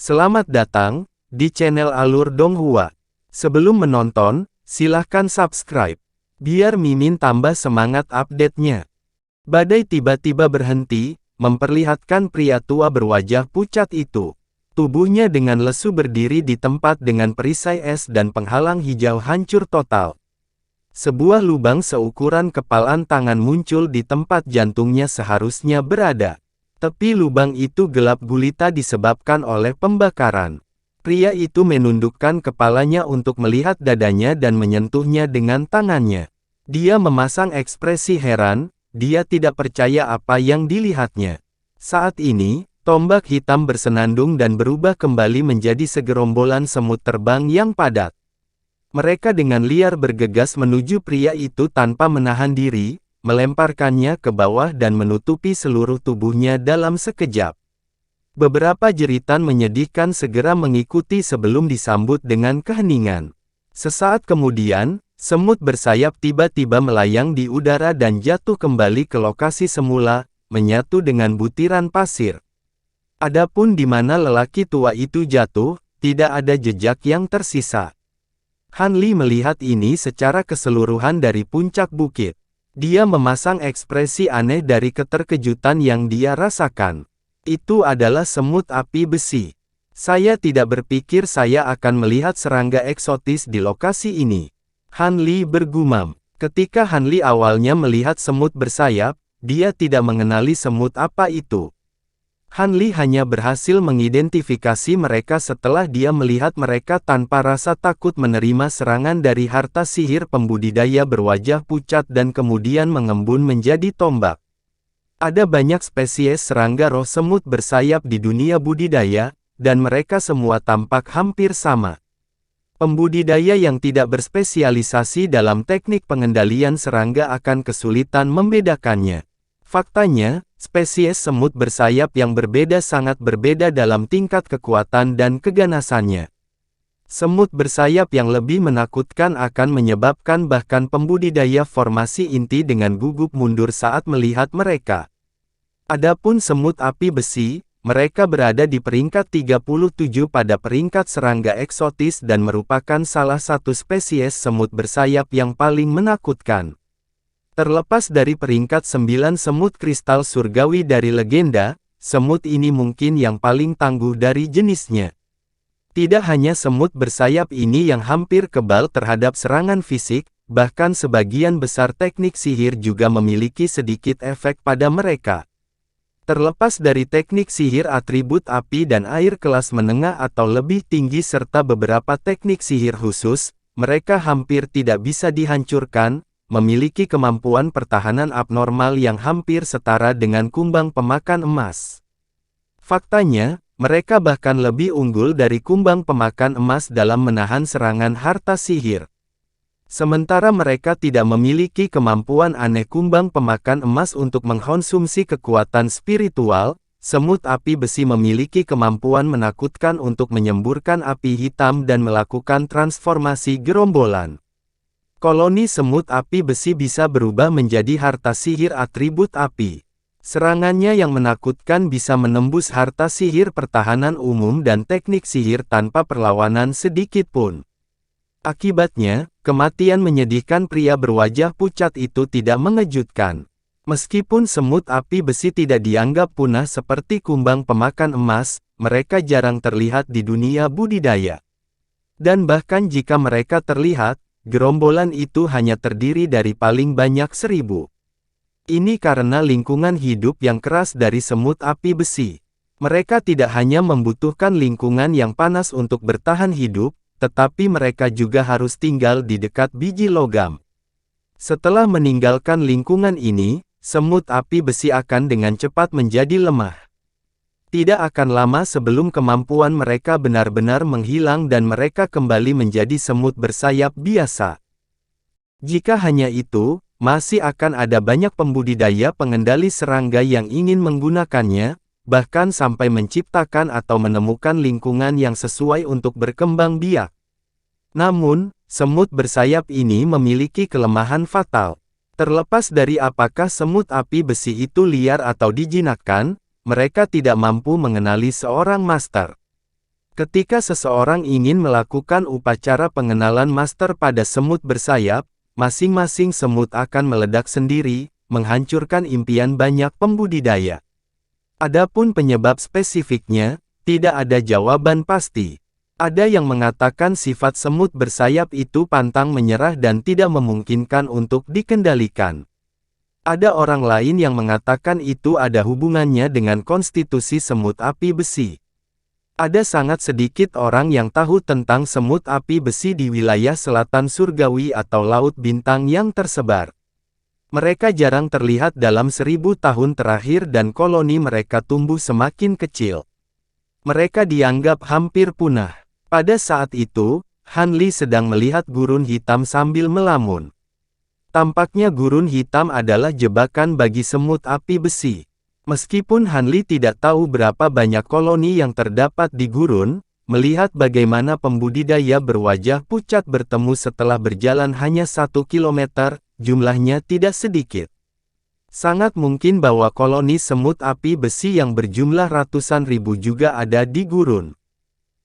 Selamat datang di channel Alur Donghua. Sebelum menonton, silahkan subscribe, biar Mimin tambah semangat update-nya. Badai tiba-tiba berhenti, memperlihatkan pria tua berwajah pucat itu. Tubuhnya dengan lesu berdiri di tempat dengan perisai es dan penghalang hijau hancur total. Sebuah lubang seukuran kepalan tangan muncul di tempat jantungnya seharusnya berada. Tapi lubang itu gelap gulita disebabkan oleh pembakaran. Pria itu menundukkan kepalanya untuk melihat dadanya dan menyentuhnya dengan tangannya. Dia memasang ekspresi heran, dia tidak percaya apa yang dilihatnya. Saat ini, tombak hitam bersenandung dan berubah kembali menjadi segerombolan semut terbang yang padat. Mereka dengan liar bergegas menuju pria itu tanpa menahan diri, melemparkannya ke bawah dan menutupi seluruh tubuhnya dalam sekejap. Beberapa jeritan menyedihkan segera mengikuti sebelum disambut dengan keheningan. Sesaat kemudian, semut bersayap tiba-tiba melayang di udara dan jatuh kembali ke lokasi semula, menyatu dengan butiran pasir. Adapun di mana lelaki tua itu jatuh, tidak ada jejak yang tersisa. Han Li melihat ini secara keseluruhan dari puncak bukit. Dia memasang ekspresi aneh dari keterkejutan yang dia rasakan. Itu adalah semut api besi. Saya tidak berpikir saya akan melihat serangga eksotis di lokasi ini. Han Li bergumam. Ketika Han Li awalnya melihat semut bersayap, dia tidak mengenali semut apa itu. Han Li hanya berhasil mengidentifikasi mereka setelah dia melihat mereka tanpa rasa takut menerima serangan dari harta sihir pembudidaya berwajah pucat dan kemudian mengembun menjadi tombak. Ada banyak spesies serangga roh semut bersayap di dunia budidaya, dan mereka semua tampak hampir sama. Pembudidaya yang tidak berspesialisasi dalam teknik pengendalian serangga akan kesulitan membedakannya. Faktanya, spesies semut bersayap yang berbeda sangat berbeda dalam tingkat kekuatan dan keganasannya. Semut bersayap yang lebih menakutkan akan menyebabkan bahkan pembudidaya formasi inti dengan gugup mundur saat melihat mereka. Adapun semut api besi, mereka berada di peringkat 37 pada peringkat serangga eksotis dan merupakan salah satu spesies semut bersayap yang paling menakutkan. Terlepas dari peringkat 9 semut kristal surgawi dari legenda, semut ini mungkin yang paling tangguh dari jenisnya. Tidak hanya semut bersayap ini yang hampir kebal terhadap serangan fisik, bahkan sebagian besar teknik sihir juga memiliki sedikit efek pada mereka. Terlepas dari teknik sihir atribut api dan air kelas menengah atau lebih tinggi serta beberapa teknik sihir khusus, mereka hampir tidak bisa dihancurkan, memiliki kemampuan pertahanan abnormal yang hampir setara dengan kumbang pemakan emas. Faktanya, mereka bahkan lebih unggul dari kumbang pemakan emas dalam menahan serangan harta sihir. Sementara mereka tidak memiliki kemampuan aneh kumbang pemakan emas untuk mengkonsumsi kekuatan spiritual, semut api besi memiliki kemampuan menakutkan untuk menyemburkan api hitam dan melakukan transformasi gerombolan. Koloni semut api besi bisa berubah menjadi harta sihir atribut api. Serangannya yang menakutkan bisa menembus harta sihir pertahanan umum dan teknik sihir tanpa perlawanan sedikit pun. Akibatnya, kematian menyedihkan pria berwajah pucat itu tidak mengejutkan. Meskipun semut api besi tidak dianggap punah seperti kumbang pemakan emas, mereka jarang terlihat di dunia budidaya. Dan bahkan jika mereka terlihat, gerombolan itu hanya terdiri dari paling banyak 1000. Ini karena lingkungan hidup yang keras dari semut api besi. Mereka tidak hanya membutuhkan lingkungan yang panas untuk bertahan hidup, tetapi mereka juga harus tinggal di dekat biji logam. Setelah meninggalkan lingkungan ini, semut api besi akan dengan cepat menjadi lemah. Tidak akan lama sebelum kemampuan mereka benar-benar menghilang dan mereka kembali menjadi semut bersayap biasa. Jika hanya itu, masih akan ada banyak pembudidaya pengendali serangga yang ingin menggunakannya, bahkan sampai menciptakan atau menemukan lingkungan yang sesuai untuk berkembang biak. Namun, semut bersayap ini memiliki kelemahan fatal. Terlepas dari apakah semut api besi itu liar atau dijinakkan, mereka tidak mampu mengenali seorang master. Ketika seseorang ingin melakukan upacara pengenalan master pada semut bersayap, masing-masing semut akan meledak sendiri, menghancurkan impian banyak pembudidaya. Adapun penyebab spesifiknya, tidak ada jawaban pasti. Ada yang mengatakan sifat semut bersayap itu pantang menyerah dan tidak memungkinkan untuk dikendalikan. Ada orang lain yang mengatakan itu ada hubungannya dengan konstitusi semut api besi. Ada sangat sedikit orang yang tahu tentang semut api besi di wilayah selatan surgawi atau laut bintang yang tersebar. Mereka jarang terlihat dalam 1000 tahun terakhir dan koloni mereka tumbuh semakin kecil. Mereka dianggap hampir punah. Pada saat itu, Han Li sedang melihat gurun hitam sambil melamun. Tampaknya gurun hitam adalah jebakan bagi semut api besi. Meskipun Han Li tidak tahu berapa banyak koloni yang terdapat di gurun, melihat bagaimana pembudidaya berwajah pucat bertemu setelah berjalan hanya 1 kilometer, jumlahnya tidak sedikit. Sangat mungkin bahwa koloni semut api besi yang berjumlah ratusan ribu juga ada di gurun.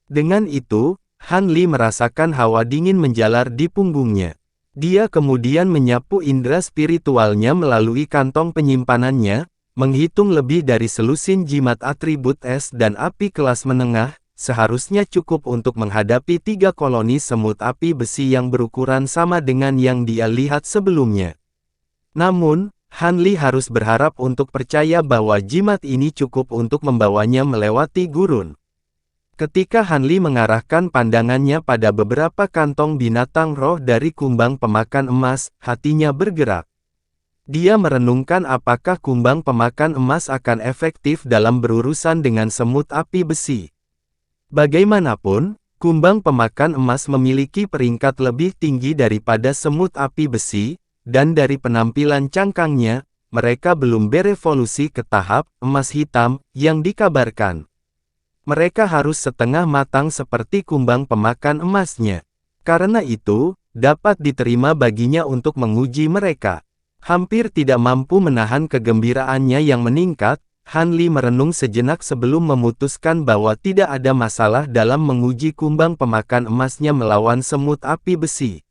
Dengan itu, Han Li merasakan hawa dingin menjalar di punggungnya. Dia kemudian menyapu indera spiritualnya melalui kantong penyimpanannya, menghitung lebih dari selusin jimat atribut es dan api kelas menengah, seharusnya cukup untuk menghadapi 3 koloni semut api besi yang berukuran sama dengan yang dia lihat sebelumnya. Namun, Han Li harus berharap untuk percaya bahwa jimat ini cukup untuk membawanya melewati gurun. Ketika Han Li mengarahkan pandangannya pada beberapa kantong binatang roh dari kumbang pemakan emas, hatinya bergerak. Dia merenungkan apakah kumbang pemakan emas akan efektif dalam berurusan dengan semut api besi. Bagaimanapun, kumbang pemakan emas memiliki peringkat lebih tinggi daripada semut api besi, dan dari penampilan cangkangnya, mereka belum berevolusi ke tahap emas hitam yang dikabarkan. Mereka harus setengah matang seperti kumbang pemakan emasnya. Karena itu, dapat diterima baginya untuk menguji mereka. Hampir tidak mampu menahan kegembiraannya yang meningkat, Han Li merenung sejenak sebelum memutuskan bahwa tidak ada masalah dalam menguji kumbang pemakan emasnya melawan semut api besi.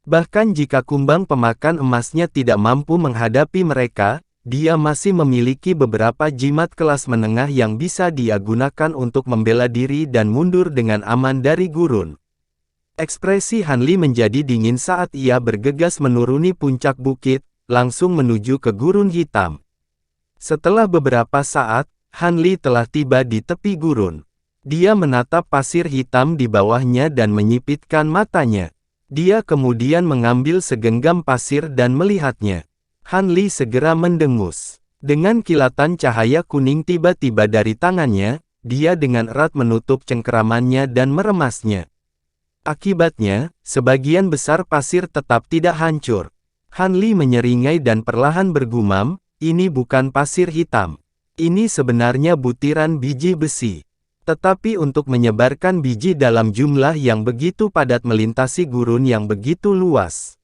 Bahkan jika kumbang pemakan emasnya tidak mampu menghadapi mereka, dia masih memiliki beberapa jimat kelas menengah yang bisa dia gunakan untuk membela diri dan mundur dengan aman dari gurun. Ekspresi Han Li menjadi dingin saat ia bergegas menuruni puncak bukit, langsung menuju ke gurun hitam. Setelah beberapa saat, Han Li telah tiba di tepi gurun. Dia menatap pasir hitam di bawahnya dan menyipitkan matanya. Dia kemudian mengambil segenggam pasir dan melihatnya. Han Li segera mendengus. Dengan kilatan cahaya kuning tiba-tiba dari tangannya, dia dengan erat menutup cengkeramannya dan meremasnya. Akibatnya, sebagian besar pasir tetap tidak hancur. Han Li menyeringai dan perlahan bergumam, ini bukan pasir hitam. Ini sebenarnya butiran biji besi. Tetapi untuk menyebarkan biji dalam jumlah yang begitu padat melintasi gurun yang begitu luas.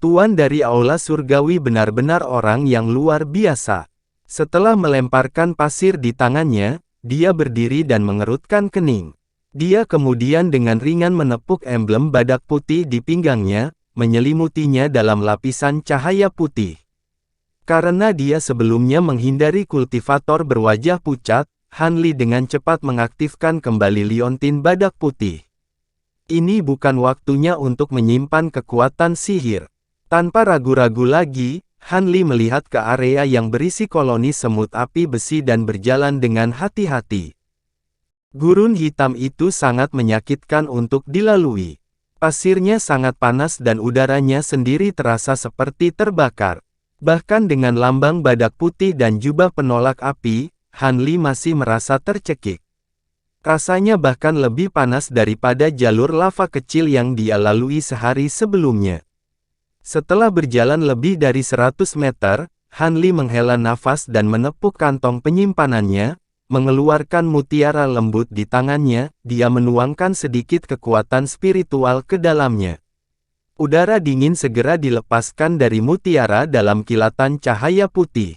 Tuan dari Aula Surgawi benar-benar orang yang luar biasa. Setelah melemparkan pasir di tangannya, dia berdiri dan mengerutkan kening. Dia kemudian dengan ringan menepuk emblem badak putih di pinggangnya, menyelimutinya dalam lapisan cahaya putih. Karena dia sebelumnya menghindari kultivator berwajah pucat, Han Li dengan cepat mengaktifkan kembali liontin badak putih. Ini bukan waktunya untuk menyimpan kekuatan sihir. Tanpa ragu-ragu lagi, Han Li melihat ke area yang berisi koloni semut api besi dan berjalan dengan hati-hati. Gurun hitam itu sangat menyakitkan untuk dilalui. Pasirnya sangat panas dan udaranya sendiri terasa seperti terbakar. Bahkan dengan lambang badak putih dan jubah penolak api, Han Li masih merasa tercekik. Rasanya bahkan lebih panas daripada jalur lava kecil yang dia lalui sehari sebelumnya. Setelah berjalan lebih dari 100 meter, Han Li menghela nafas dan menepuk kantong penyimpanannya, mengeluarkan mutiara lembut di tangannya, dia menuangkan sedikit kekuatan spiritual ke dalamnya. Udara dingin segera dilepaskan dari mutiara dalam kilatan cahaya putih.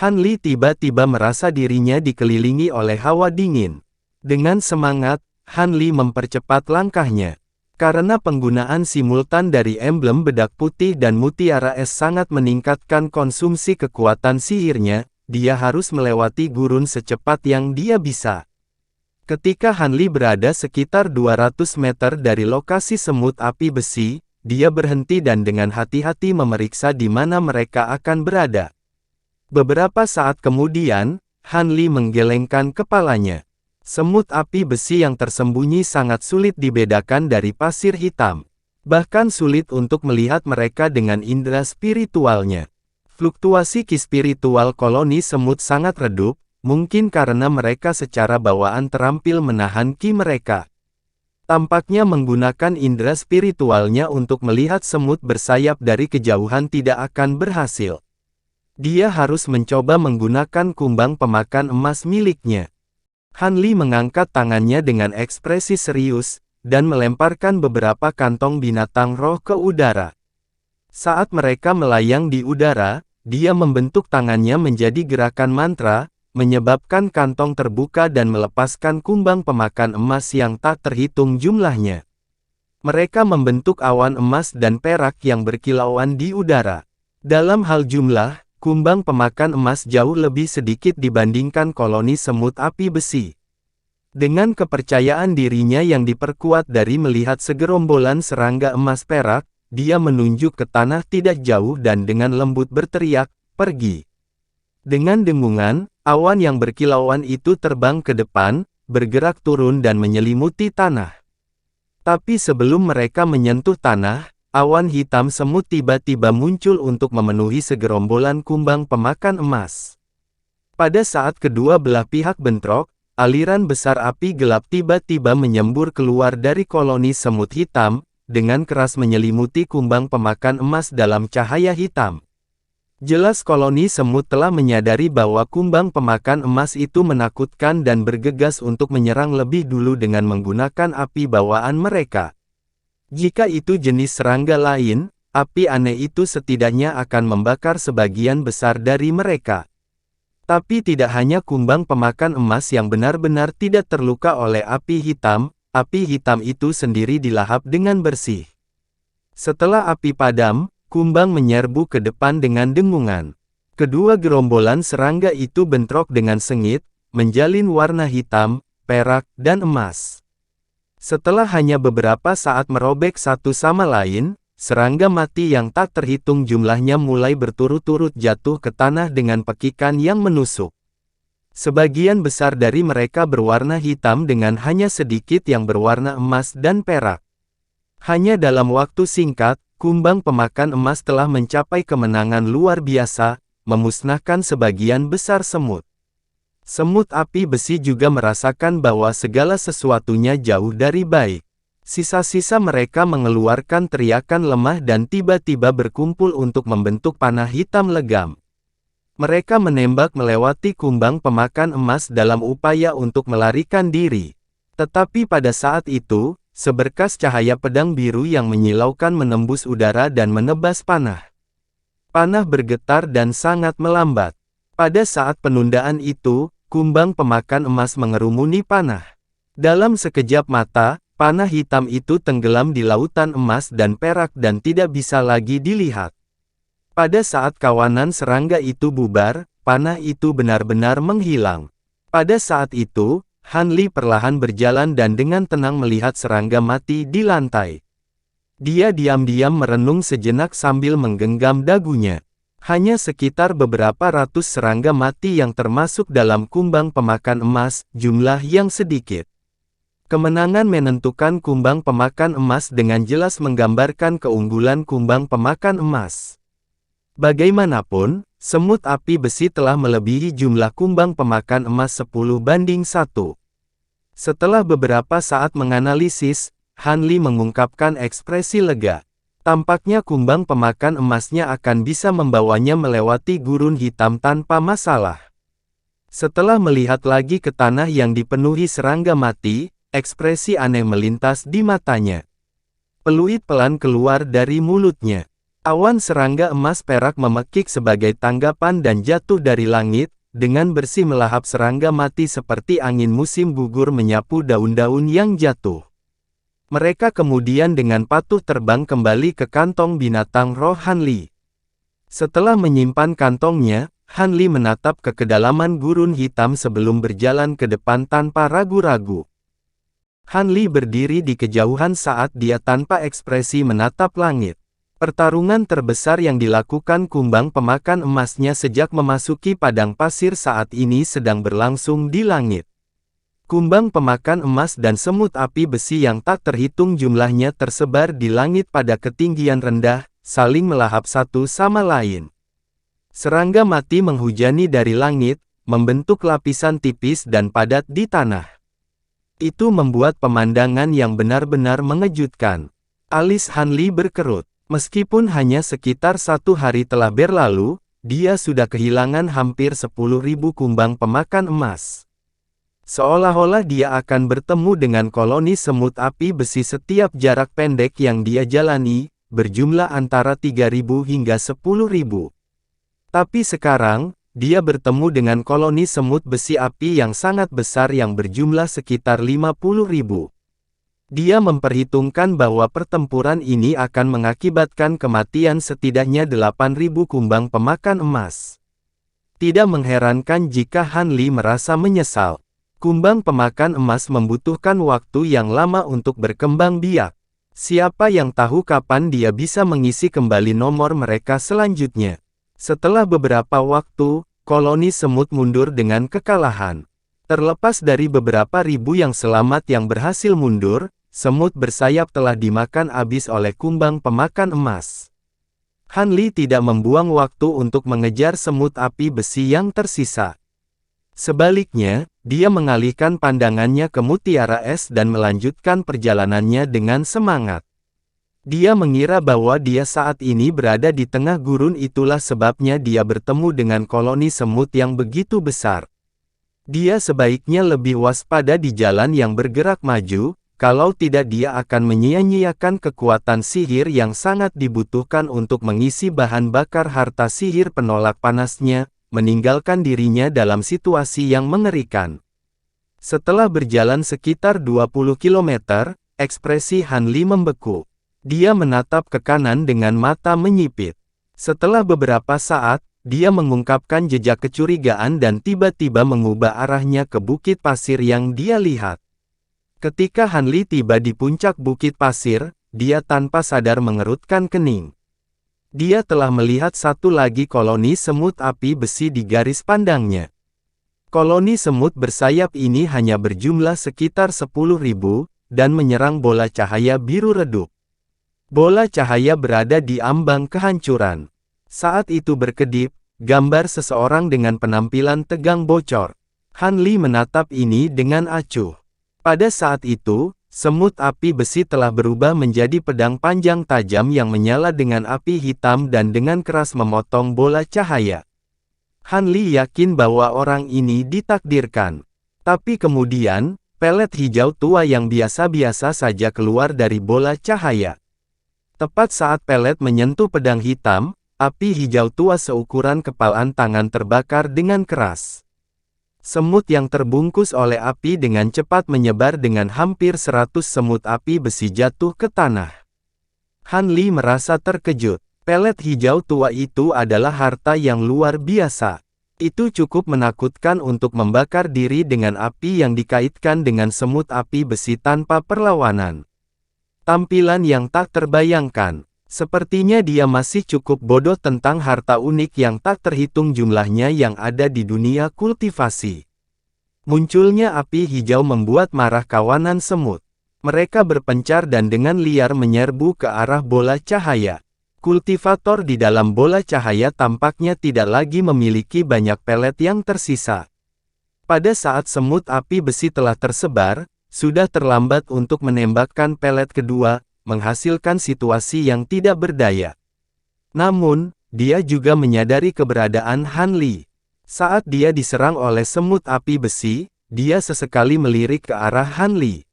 Han Li tiba-tiba merasa dirinya dikelilingi oleh hawa dingin. Dengan semangat, Han Li mempercepat langkahnya. Karena penggunaan simultan dari emblem bedak putih dan mutiara es sangat meningkatkan konsumsi kekuatan sihirnya, dia harus melewati gurun secepat yang dia bisa. Ketika Han Li berada sekitar 200 meter dari lokasi semut api besi, dia berhenti dan dengan hati-hati memeriksa di mana mereka akan berada. Beberapa saat kemudian, Han Li menggelengkan kepalanya. Semut api besi yang tersembunyi sangat sulit dibedakan dari pasir hitam. Bahkan sulit untuk melihat mereka dengan indera spiritualnya. Fluktuasi ki spiritual koloni semut sangat redup, mungkin karena mereka secara bawaan terampil menahan ki mereka. Tampaknya menggunakan indera spiritualnya untuk melihat semut bersayap dari kejauhan tidak akan berhasil. Dia harus mencoba menggunakan kumbang pemakan emas miliknya. Han Li mengangkat tangannya dengan ekspresi serius, dan melemparkan beberapa kantong binatang roh ke udara. Saat mereka melayang di udara, dia membentuk tangannya menjadi gerakan mantra, menyebabkan kantong terbuka dan melepaskan kumbang pemakan emas yang tak terhitung jumlahnya. Mereka membentuk awan emas dan perak yang berkilauan di udara. Dalam hal jumlah, kumbang pemakan emas jauh lebih sedikit dibandingkan koloni semut api besi. Dengan kepercayaan dirinya yang diperkuat dari melihat segerombolan serangga emas perak, dia menunjuk ke tanah tidak jauh dan dengan lembut berteriak, "Pergi!" Dengan dengungan, awan yang berkilauan itu terbang ke depan, bergerak turun dan menyelimuti tanah. Tapi sebelum mereka menyentuh tanah, awan hitam semut tiba-tiba muncul untuk memenuhi segerombolan kumbang pemakan emas. Pada saat kedua belah pihak bentrok, aliran besar api gelap tiba-tiba menyembur keluar dari koloni semut hitam, dengan keras menyelimuti kumbang pemakan emas dalam cahaya hitam. Jelas koloni semut telah menyadari bahwa kumbang pemakan emas itu menakutkan dan bergegas untuk menyerang lebih dulu dengan menggunakan api bawaan mereka. Jika itu jenis serangga lain, api aneh itu setidaknya akan membakar sebagian besar dari mereka. Tapi tidak hanya kumbang pemakan emas yang benar-benar tidak terluka oleh api hitam itu sendiri dilahap dengan bersih. Setelah api padam, kumbang menyerbu ke depan dengan dengungan. Kedua gerombolan serangga itu bentrok dengan sengit, menjalin warna hitam, perak, dan emas. Setelah hanya beberapa saat merobek satu sama lain, serangga mati yang tak terhitung jumlahnya mulai berturut-turut jatuh ke tanah dengan pekikan yang menusuk. Sebagian besar dari mereka berwarna hitam dengan hanya sedikit yang berwarna emas dan perak. Hanya dalam waktu singkat, kumbang pemakan emas telah mencapai kemenangan luar biasa, memusnahkan sebagian besar semut. Semut api besi juga merasakan bahwa segala sesuatunya jauh dari baik. Sisa-sisa mereka mengeluarkan teriakan lemah dan tiba-tiba berkumpul untuk membentuk panah hitam legam. Mereka menembak melewati kumbang pemakan emas dalam upaya untuk melarikan diri. Tetapi pada saat itu, seberkas cahaya pedang biru yang menyilaukan menembus udara dan menebas panah. Panah bergetar dan sangat melambat. Pada saat penundaan itu, kumbang pemakan emas mengerumuni panah. Dalam sekejap mata, panah hitam itu tenggelam di lautan emas dan perak dan tidak bisa lagi dilihat. Pada saat kawanan serangga itu bubar, panah itu benar-benar menghilang. Pada saat itu, Han Li perlahan berjalan dan dengan tenang melihat serangga mati di lantai. Dia diam-diam merenung sejenak sambil menggenggam dagunya. Hanya sekitar beberapa ratus serangga mati yang termasuk dalam kumbang pemakan emas, jumlah yang sedikit. Kemenangan menentukan kumbang pemakan emas dengan jelas menggambarkan keunggulan kumbang pemakan emas. Bagaimanapun, semut api besi telah melebihi jumlah kumbang pemakan emas 10-1. Setelah beberapa saat menganalisis, Han Li mengungkapkan ekspresi lega. Tampaknya kumbang pemakan emasnya akan bisa membawanya melewati gurun hitam tanpa masalah. Setelah melihat lagi ke tanah yang dipenuhi serangga mati, ekspresi aneh melintas di matanya. Peluit pelan keluar dari mulutnya. Awan serangga emas perak memekik sebagai tanggapan dan jatuh dari langit, dengan bersih melahap serangga mati seperti angin musim gugur menyapu daun-daun yang jatuh. Mereka kemudian dengan patuh terbang kembali ke kantong binatang roh Han Li. Setelah menyimpan kantongnya, Han Li menatap ke kedalaman gurun hitam sebelum berjalan ke depan tanpa ragu-ragu. Han Li berdiri di kejauhan saat dia tanpa ekspresi menatap langit. Pertarungan terbesar yang dilakukan kumbang pemakan emasnya sejak memasuki padang pasir saat ini sedang berlangsung di langit. Kumbang pemakan emas dan semut api besi yang tak terhitung jumlahnya tersebar di langit pada ketinggian rendah, saling melahap satu sama lain. Serangga mati menghujani dari langit, membentuk lapisan tipis dan padat di tanah. Itu membuat pemandangan yang benar-benar mengejutkan. Alis Han Li berkerut. Meskipun hanya sekitar 1 hari telah berlalu, dia sudah kehilangan hampir 10.000 kumbang pemakan emas. Seolah-olah dia akan bertemu dengan koloni semut api besi setiap jarak pendek yang dia jalani, berjumlah antara 3.000 hingga 10.000. Tapi sekarang, dia bertemu dengan koloni semut besi api yang sangat besar yang berjumlah sekitar 50.000. Dia memperhitungkan bahwa pertempuran ini akan mengakibatkan kematian setidaknya 8.000 kumbang pemakan emas. Tidak mengherankan jika Han Li merasa menyesal. Kumbang pemakan emas membutuhkan waktu yang lama untuk berkembang biak. Siapa yang tahu kapan dia bisa mengisi kembali nomor mereka selanjutnya. Setelah beberapa waktu, koloni semut mundur dengan kekalahan. Terlepas dari beberapa ribu yang selamat yang berhasil mundur, semut bersayap telah dimakan habis oleh kumbang pemakan emas. Han Li tidak membuang waktu untuk mengejar semut api besi yang tersisa. Sebaliknya, dia mengalihkan pandangannya ke mutiara es dan melanjutkan perjalanannya dengan semangat. Dia mengira bahwa dia saat ini berada di tengah gurun, itulah sebabnya dia bertemu dengan koloni semut yang begitu besar. Dia sebaiknya lebih waspada di jalan yang bergerak maju, kalau tidak dia akan menyia-nyiakan kekuatan sihir yang sangat dibutuhkan untuk mengisi bahan bakar harta sihir penolak panasnya, meninggalkan dirinya dalam situasi yang mengerikan. Setelah berjalan sekitar 20 km, ekspresi Han Li membeku. Dia menatap ke kanan dengan mata menyipit. Setelah beberapa saat, dia mengungkapkan jejak kecurigaan dan tiba-tiba mengubah arahnya ke bukit pasir yang dia lihat. Ketika Han Li tiba di puncak bukit pasir, dia tanpa sadar mengerutkan kening. Dia telah melihat satu lagi koloni semut api besi di garis pandangnya. Koloni semut bersayap ini hanya berjumlah sekitar 10.000, dan menyerang bola cahaya biru redup. Bola cahaya berada di ambang kehancuran. Saat itu berkedip, gambar seseorang dengan penampilan tegang bocor. Han Li menatap ini dengan acuh. Pada saat itu, semut api besi telah berubah menjadi pedang panjang tajam yang menyala dengan api hitam dan dengan keras memotong bola cahaya. Han Li yakin bahwa orang ini ditakdirkan. Tapi kemudian, pelet hijau tua yang biasa-biasa saja keluar dari bola cahaya. Tepat saat pelet menyentuh pedang hitam, api hijau tua seukuran kepalan tangan terbakar dengan keras. Semut yang terbungkus oleh api dengan cepat menyebar dengan hampir 100 semut api besi jatuh ke tanah. Han Li merasa terkejut. Pelet hijau tua itu adalah harta yang luar biasa. Itu cukup menakutkan untuk membakar diri dengan api yang dikaitkan dengan semut api besi tanpa perlawanan. Tampilan yang tak terbayangkan. Sepertinya dia masih cukup bodoh tentang harta unik yang tak terhitung jumlahnya yang ada di dunia kultivasi. Munculnya api hijau membuat marah kawanan semut. Mereka berpencar dan dengan liar menyerbu ke arah bola cahaya. Kultivator di dalam bola cahaya tampaknya tidak lagi memiliki banyak pelet yang tersisa. Pada saat semut api besi telah tersebar, sudah terlambat untuk menembakkan pelet kedua, menghasilkan situasi yang tidak berdaya. Namun, dia juga menyadari keberadaan Han Li. Saat dia diserang oleh semut api besi, dia sesekali melirik ke arah Han Li.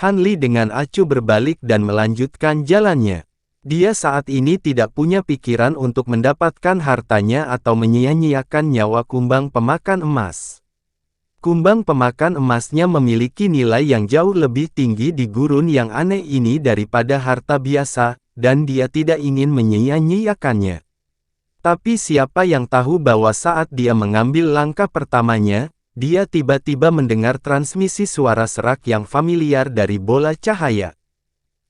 Han Li dengan acuh berbalik dan melanjutkan jalannya. Dia saat ini tidak punya pikiran untuk mendapatkan hartanya atau menyia-nyiakan nyawa kumbang pemakan emas. Kumbang pemakan emasnya memiliki nilai yang jauh lebih tinggi di gurun yang aneh ini daripada harta biasa, dan dia tidak ingin menyia-nyiakannya. Tapi siapa yang tahu bahwa saat dia mengambil langkah pertamanya, dia tiba-tiba mendengar transmisi suara serak yang familiar dari bola cahaya.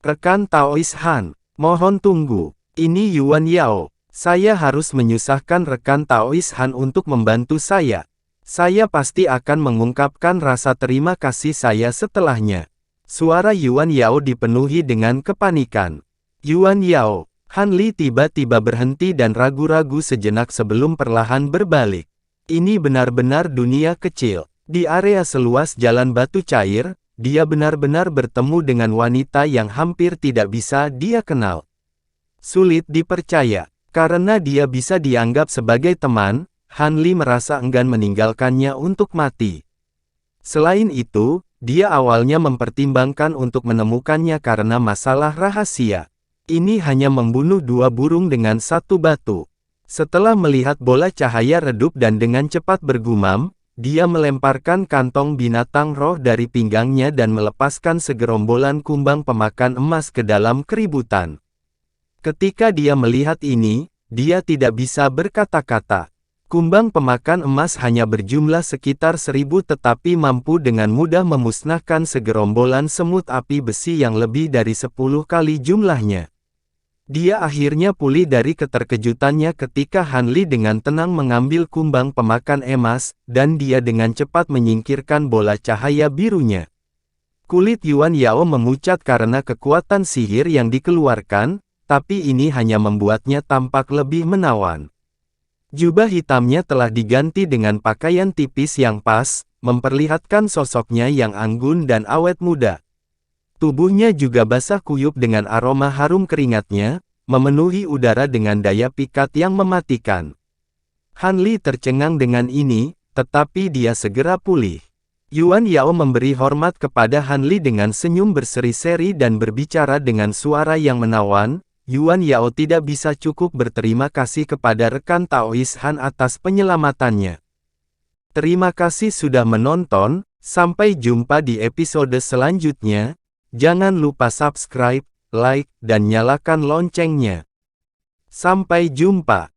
Rekan Taois Han, mohon tunggu. Ini Yuan Yao. Saya harus menyusahkan rekan Taois Han untuk membantu saya. Saya pasti akan mengungkapkan rasa terima kasih saya setelahnya. Suara Yuan Yao dipenuhi dengan kepanikan. Yuan Yao. Han Li tiba-tiba berhenti dan ragu-ragu sejenak sebelum perlahan berbalik. Ini benar-benar dunia kecil. Di area seluas jalan batu cair, dia benar-benar bertemu dengan wanita yang hampir tidak bisa dia kenal. Sulit dipercaya. Karena dia bisa dianggap sebagai teman, Han Li merasa enggan meninggalkannya untuk mati. Selain itu, dia awalnya mempertimbangkan untuk menemukannya karena masalah rahasia. Ini hanya membunuh dua burung dengan satu batu. Setelah melihat bola cahaya redup dan dengan cepat bergumam, dia melemparkan kantong binatang roh dari pinggangnya dan melepaskan segerombolan kumbang pemakan emas ke dalam keributan. Ketika dia melihat ini, dia tidak bisa berkata-kata. Kumbang pemakan emas hanya berjumlah sekitar 1000 tetapi mampu dengan mudah memusnahkan segerombolan semut api besi yang lebih dari 10 kali jumlahnya. Dia akhirnya pulih dari keterkejutannya ketika Han Li dengan tenang mengambil kumbang pemakan emas, dan dia dengan cepat menyingkirkan bola cahaya birunya. Kulit Yuan Yao memucat karena kekuatan sihir yang dikeluarkan, tapi ini hanya membuatnya tampak lebih menawan. Jubah hitamnya telah diganti dengan pakaian tipis yang pas, memperlihatkan sosoknya yang anggun dan awet muda. Tubuhnya juga basah kuyup dengan aroma harum keringatnya, memenuhi udara dengan daya pikat yang mematikan. Han Li tercengang dengan ini, tetapi dia segera pulih. Yuan Yao memberi hormat kepada Han Li dengan senyum berseri-seri dan berbicara dengan suara yang menawan. Yuan Yao tidak bisa cukup berterima kasih kepada rekan Taois Han atas penyelamatannya. Terima kasih sudah menonton, sampai jumpa di episode selanjutnya. Jangan lupa subscribe, like, dan nyalakan loncengnya. Sampai jumpa.